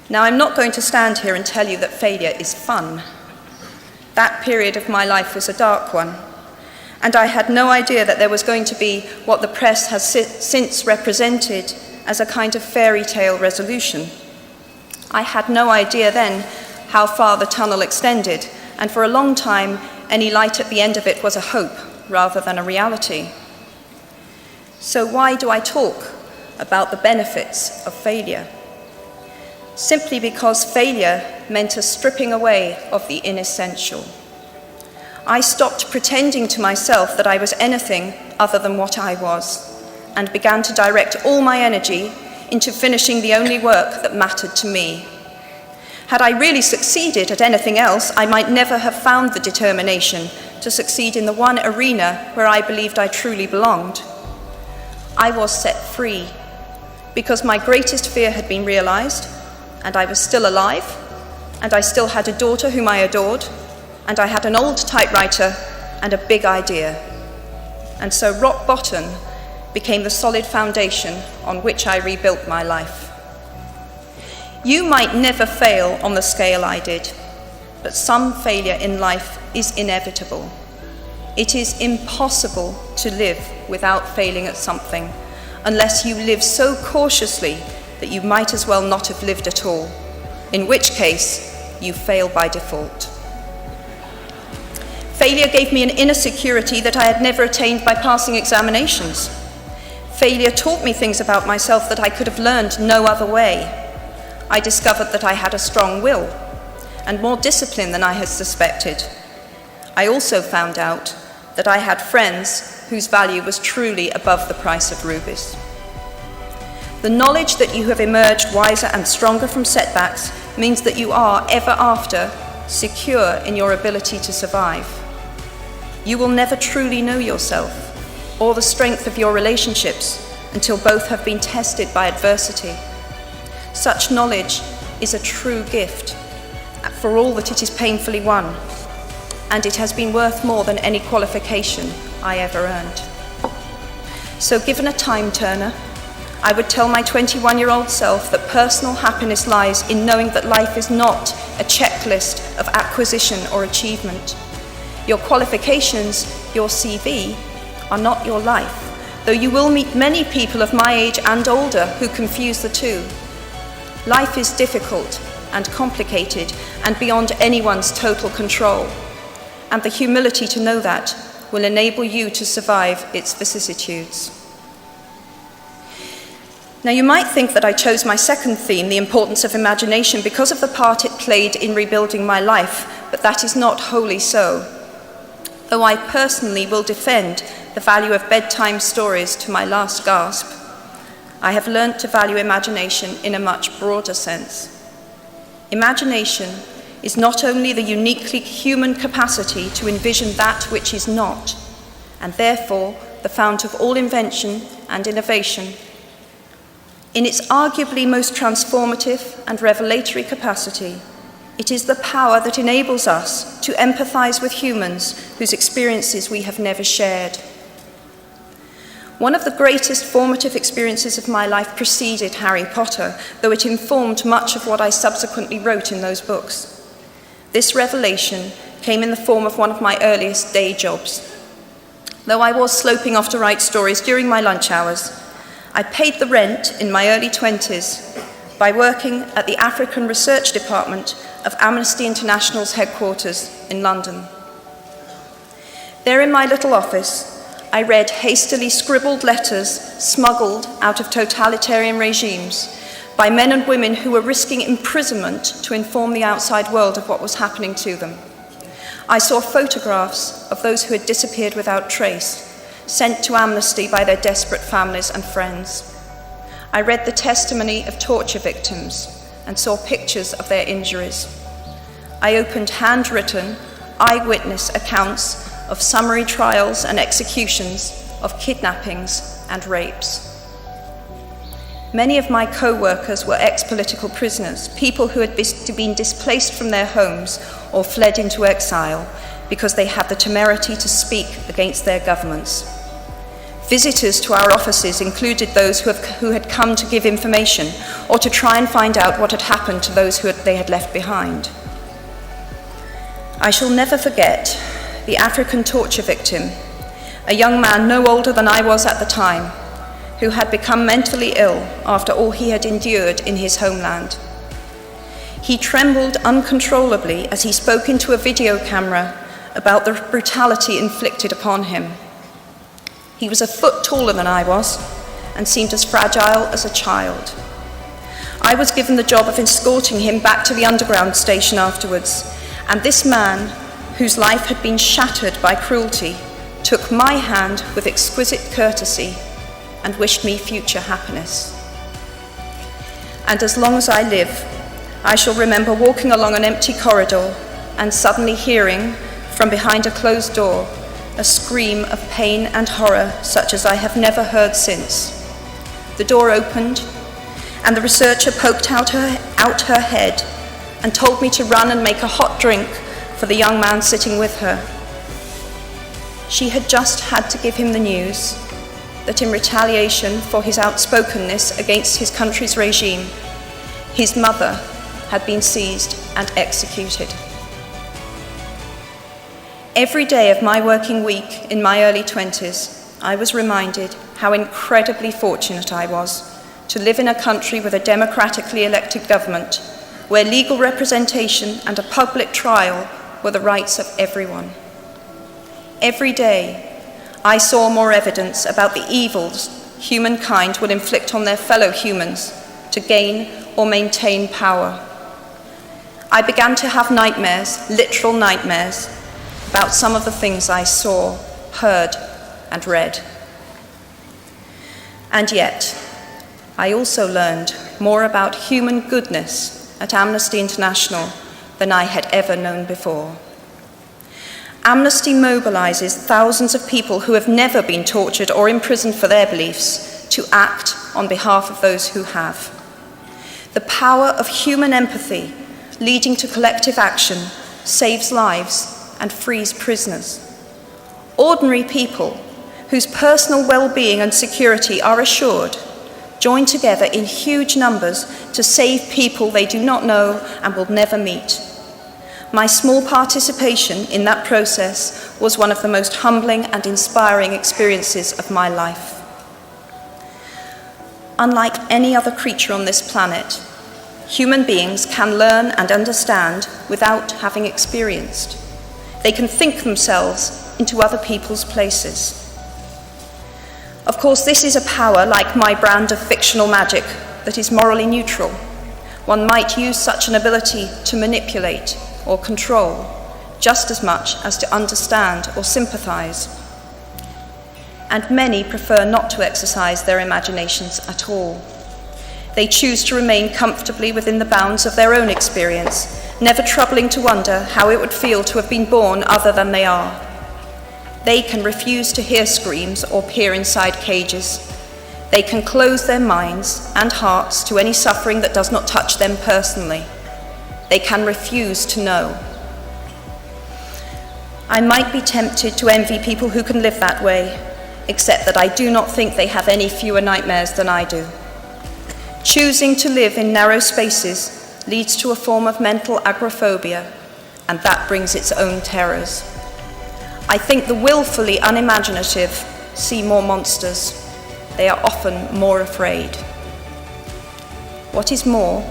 Now, I'm not going to stand here and tell you that failure is fun. That period of my life was a dark one, and I had no idea that there was going to be what the press has since represented as a kind of fairy tale resolution. I had no idea then how far the tunnel extended, and for a long time, any light at the end of it was a hope rather than a reality. So why do I talk about the benefits of failure? Simply because failure meant a stripping away of the inessential. I stopped pretending to myself that I was anything other than what I was, and began to direct all my energy into finishing the only work that mattered to me. Had I really succeeded at anything else, I might never have found the determination to succeed in the one arena where I believed I truly belonged. I was set free because my greatest fear had been realized, and I was still alive, and I still had a daughter whom I adored, and I had an old typewriter and a big idea. And so rock bottom became the solid foundation on which I rebuilt my life. You might never fail on the scale I did, but some failure in life is inevitable. It is impossible to live without failing at something, unless you live so cautiously that you might as well not have lived at all, in which case you fail by default. Failure gave me an inner security that I had never attained by passing examinations. Failure taught me things about myself that I could have learned no other way. I discovered that I had a strong will and more discipline than I had suspected. I also found out that I had friends whose value was truly above the price of rubies. The knowledge that you have emerged wiser and stronger from setbacks means that you are, ever after, secure in your ability to survive. You will never truly know yourself or the strength of your relationships until both have been tested by adversity. Such knowledge is a true gift, for all that it is painfully won, and it has been worth more than any qualification I ever earned. So given a time turner, I would tell my 21-year-old self that personal happiness lies in knowing that life is not a checklist of acquisition or achievement. Your qualifications, your CV, are not your life, though you will meet many people of my age and older who confuse the two. Life is difficult and complicated and beyond anyone's total control, and the humility to know that will enable you to survive its vicissitudes. Now, you might think that I chose my second theme, the importance of imagination, because of the part it played in rebuilding my life, but that is not wholly so. Though I personally will defend the value of bedtime stories to my last gasp, I have learnt to value imagination in a much broader sense. Imagination is not only the uniquely human capacity to envision that which is not, and therefore the fount of all invention and innovation. In its arguably most transformative and revelatory capacity, it is the power that enables us to empathize with humans whose experiences we have never shared. One of the greatest formative experiences of my life preceded Harry Potter, though it informed much of what I subsequently wrote in those books. This revelation came in the form of one of my earliest day jobs. Though I was sloping off to write stories during my lunch hours, I paid the rent in my early 20s by working at the African Research Department of Amnesty International's headquarters in London. There in my little office, I read hastily scribbled letters smuggled out of totalitarian regimes by men and women who were risking imprisonment to inform the outside world of what was happening to them. I saw photographs of those who had disappeared without trace, sent to Amnesty by their desperate families and friends. I read the testimony of torture victims and saw pictures of their injuries. I opened handwritten, eyewitness accounts of summary trials and executions, of kidnappings and rapes. Many of my co-workers were ex-political prisoners, people who had been displaced from their homes or fled into exile because they had the temerity to speak against their governments. Visitors to our offices included those who had come to give information or to try and find out what had happened to those they had left behind. I shall never forget the African torture victim, a young man no older than I was at the time, who had become mentally ill after all he had endured in his homeland. He trembled uncontrollably as he spoke into a video camera about the brutality inflicted upon him. He was a foot taller than I was and seemed as fragile as a child. I was given the job of escorting him back to the underground station afterwards, and this man, whose life had been shattered by cruelty, took my hand with exquisite courtesy and wished me future happiness. And as long as I live, I shall remember walking along an empty corridor and suddenly hearing, from behind a closed door, a scream of pain and horror such as I have never heard since. The door opened, and the researcher poked out her head and told me to run and make a hot drink for the young man sitting with her. She had just had to give him the news that in retaliation for his outspokenness against his country's regime, his mother had been seized and executed. Every day of my working week in my early 20s, I was reminded how incredibly fortunate I was to live in a country with a democratically elected government, where legal representation and a public trial were the rights of everyone. Every day, I saw more evidence about the evils humankind will inflict on their fellow humans to gain or maintain power. I began to have nightmares, literal nightmares, about some of the things I saw, heard, and read. And yet, I also learned more about human goodness at Amnesty International than I had ever known before. Amnesty mobilizes thousands of people who have never been tortured or imprisoned for their beliefs to act on behalf of those who have. The power of human empathy leading to collective action saves lives and frees prisoners. Ordinary people whose personal well-being and security are assured join together in huge numbers to save people they do not know and will never meet. My small participation in that process was one of the most humbling and inspiring experiences of my life. Unlike any other creature on this planet, human beings can learn and understand without having experienced. They can think themselves into other people's places. Of course, this is a power like my brand of fictional magic that is morally neutral. One might use such an ability to manipulate or control just as much as to understand or sympathize. And many prefer not to exercise their imaginations at all. They choose to remain comfortably within the bounds of their own experience, never troubling to wonder how it would feel to have been born other than they are. They can refuse to hear screams or peer inside cages. They can close their minds and hearts to any suffering that does not touch them personally. They can refuse to know. I might be tempted to envy people who can live that way, except that I do not think they have any fewer nightmares than I do. Choosing to live in narrow spaces leads to a form of mental agoraphobia, and that brings its own terrors. I think the willfully unimaginative see more monsters. They are often more afraid. What is more,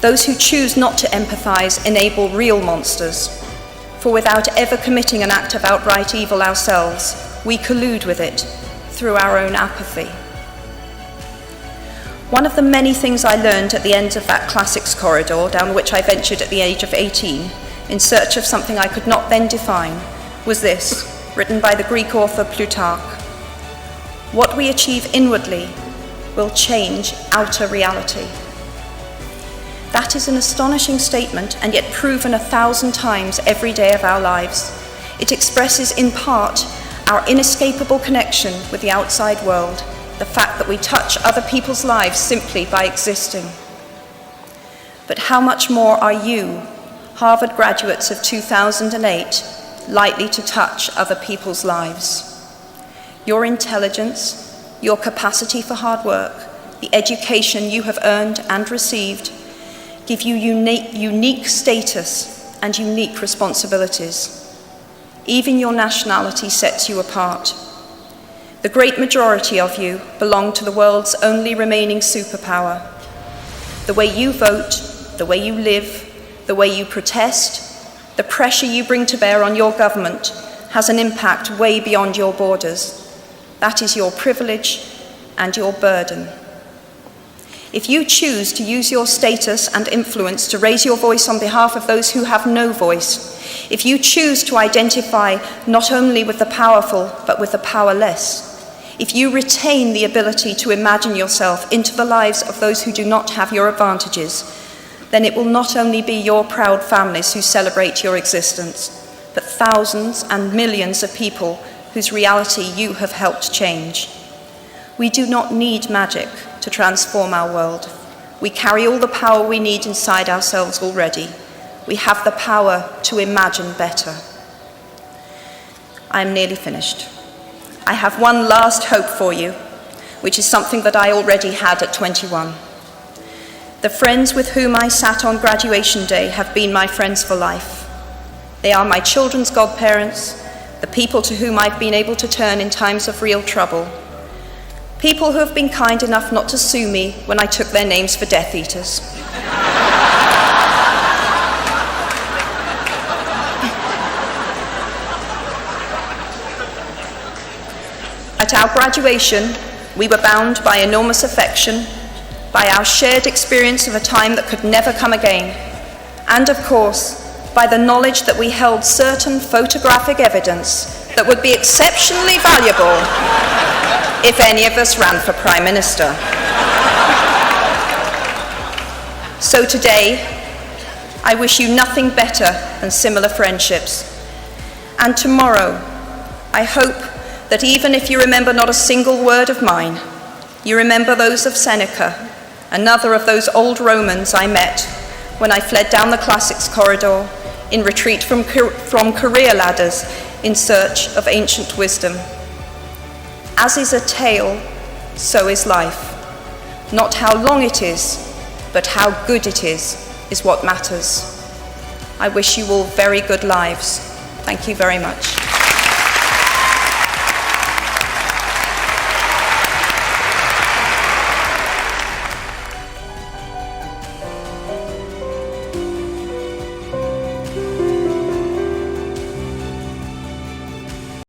those who choose not to empathize enable real monsters, for without ever committing an act of outright evil ourselves, we collude with it through our own apathy. One of the many things I learned at the end of that classics corridor down which I ventured at the age of 18 in search of something I could not then define was this, written by the Greek author Plutarch: "What we achieve inwardly will change outer reality." That is an astonishing statement, and yet proven 1,000 times every day of our lives. It expresses in part our inescapable connection with the outside world, the fact that we touch other people's lives simply by existing. But how much more are you, Harvard graduates of 2008, likely to touch other people's lives? Your intelligence, your capacity for hard work, the education you have earned and received, give you unique status and unique responsibilities. Even your nationality sets you apart. The great majority of you belong to the world's only remaining superpower. The way you vote, the way you live, the way you protest, the pressure you bring to bear on your government has an impact way beyond your borders. That is your privilege and your burden. If you choose to use your status and influence to raise your voice on behalf of those who have no voice, if you choose to identify not only with the powerful but with the powerless, if you retain the ability to imagine yourself into the lives of those who do not have your advantages, then it will not only be your proud families who celebrate your existence, but thousands and millions of people whose reality you have helped change. We do not need magic to transform our world. We carry all the power we need inside ourselves already. We have the power to imagine better. I am nearly finished. I have one last hope for you, which is something that I already had at 21. The friends with whom I sat on graduation day have been my friends for life. They are my children's godparents, the people to whom I've been able to turn in times of real trouble, people who have been kind enough not to sue me when I took their names for Death Eaters. At our graduation, we were bound by enormous affection, by our shared experience of a time that could never come again, and of course, by the knowledge that we held certain photographic evidence that would be exceptionally valuable if any of us ran for Prime Minister. So today, I wish you nothing better than similar friendships. And tomorrow, I hope that even if you remember not a single word of mine, you remember those of Seneca, another of those old Romans I met when I fled down the classics corridor in retreat from career ladders in search of ancient wisdom. As is a tale, so is life. Not how long it is, but how good it is what matters. I wish you all very good lives. Thank you very much.